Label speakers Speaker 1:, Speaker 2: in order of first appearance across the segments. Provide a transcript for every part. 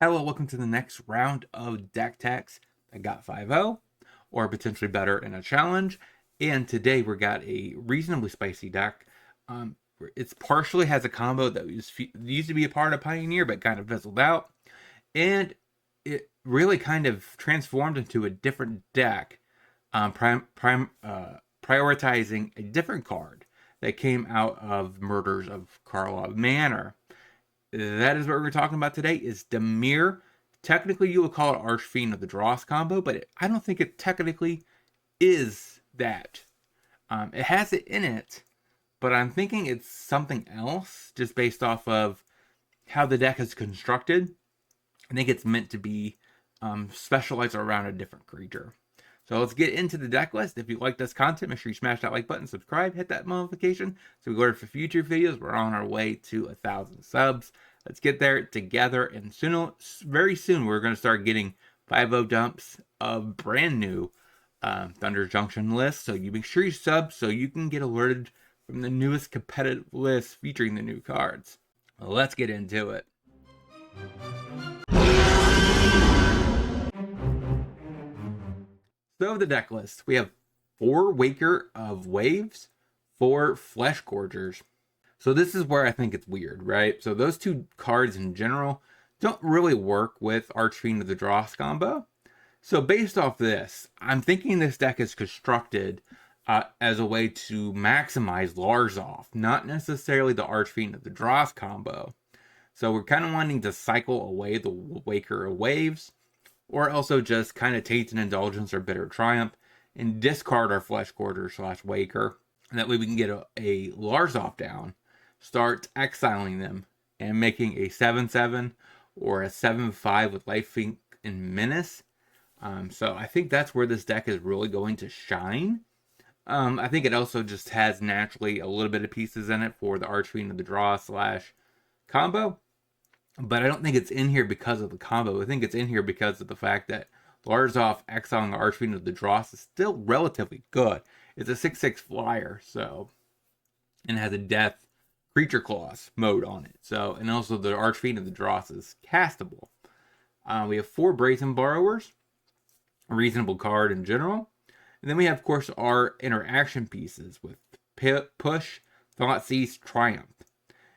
Speaker 1: Hello, welcome to the next round of deck techs. I got 5-0 or potentially better in a challenge. And today we got a reasonably spicy deck. It's partially has a combo that used to be a part of Pioneer but kind of fizzled out. And it really kind of transformed into a different deck, prioritizing a different card that came out of Murders of Karlov Manor. That is what we're talking about today, is Dimir. Technically, you would call it Archfiend of the Dross combo, but I don't think it technically is that. It has it in it, but I'm thinking it's something else, just based off of how the deck is constructed. I think it's meant to be specialized around a different creature. So let's get into the deck list. If you like this content, make sure you smash that like button, subscribe, hit that notification so we go for future videos. We're on our way to 1,000 subs. Let's get there together, and very soon we're going to start getting 5-0 dumps of brand new Thunder Junction lists. So you make sure you sub so you can get alerted from the newest competitive list featuring the new cards. Well, let's get into it. So the deck list, we have 4 Waker of Waves, 4 Flesh Gorgers. So this is where I think it's weird, right? So those 2 cards in general don't really work with Archfiend of the Dross combo. So based off this, I'm thinking this deck is constructed as a way to maximize Larzov, not necessarily the Archfiend of the Dross combo. So we're kind of wanting to cycle away the Waker of Waves, or also just kind of Tainted Indulgence or Bitter Triumph, and discard our Flesh Gorger / Waker. And that way we can get a Larzov down, start exiling them, and making a 7/7 or a 7/5 with Lifelink and Menace. So I think that's where this deck is really going to shine. I think it also just has naturally a little bit of pieces in it for the Archfiend of the Dross / combo. But I don't think it's in here because of the combo. I think it's in here because of the fact that Larzov exiling the Archfiend of the Dross is still relatively good. It's a 6/6 flyer, so, and it has a death creature clause mode on it. So, and also the Archfiend of the Dross is castable. We have 4 Brazen Borrowers, a reasonable card in general. And then we have, of course, our interaction pieces with Push, Thoughtseize, Triumph.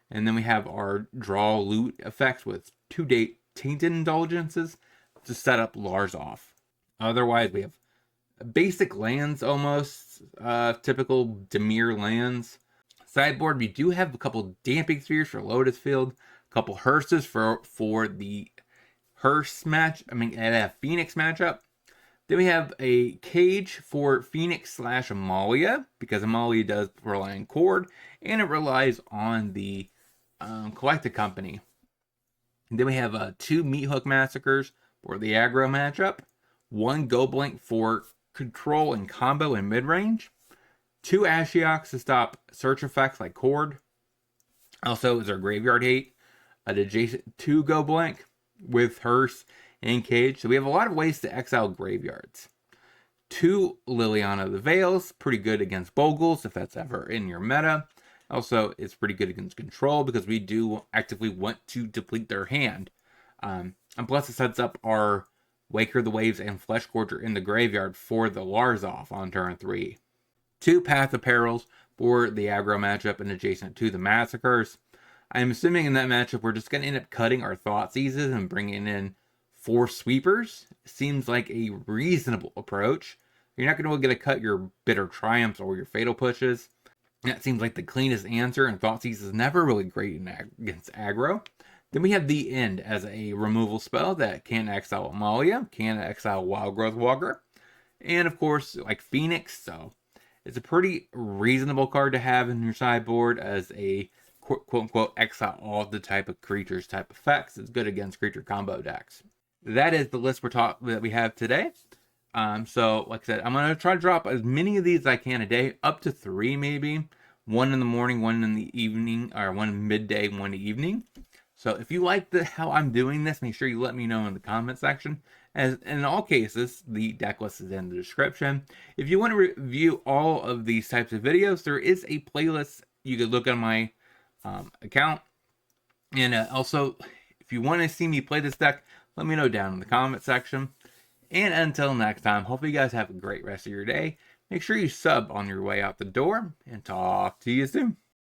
Speaker 1: And then we have our draw loot effects with 2 Tainted Indulgences to set up Larzov. Otherwise, we have basic lands almost, typical Dimir lands. Sideboard, we do have a couple Damping Spheres for Lotus Field, a couple Hearses for the Hearse Phoenix matchup. Then we have a Cage for Phoenix / Amalia, because Amalia does rely on Cord, and it relies on the Collected Company. And then we have 2 Meathook Massacres for the aggro matchup, 1 Goblink for control and combo in mid-range, 2 Ashioks to stop search effects like Cord. Also is our Graveyard Hate, an adjacent 2 Goblink with Hearse and Cage. So we have a lot of ways to exile graveyards. 2 Liliana of the Veils, pretty good against Bogles if that's ever in your meta. Also, it's pretty good against control because we do actively want to deplete their hand. And plus it sets up our Waker the Waves and Flesh Gorger in the graveyard for the Larzov on turn 3. 2 Path of Perils for the aggro matchup and adjacent to the Massacres. I'm assuming in that matchup we're just going to end up cutting our Thoughtseizes and bringing in 4 Sweepers. Seems like a reasonable approach. You're not going to get to cut your Bitter Triumphs or your Fatal Pushes. That seems like the cleanest answer, and Thoughtseize is never really great against aggro. Then we have the End as a removal spell that can exile Amalia, can exile Wildgrowth Walker, and of course, like Phoenix. So it's a pretty reasonable card to have in your sideboard as a quote-unquote exile all the type of creatures type effects. It's good against creature combo decks. That is the list that we have today. So like I said, I'm going to try to drop as many of these as I can a day, up to 3 maybe. 1 in the morning, 1 in the evening, or 1 midday, 1 evening. So if you like how I'm doing this, make sure you let me know in the comment section. As in all cases, the deck list is in the description. If you want to review all of these types of videos, there is a playlist. You could look on my account. And also, If you want to see me play this deck, let me know down in the comment section. And until next time, hope you guys have a great rest of your day. Make sure you sub on your way out the door, and talk to you soon.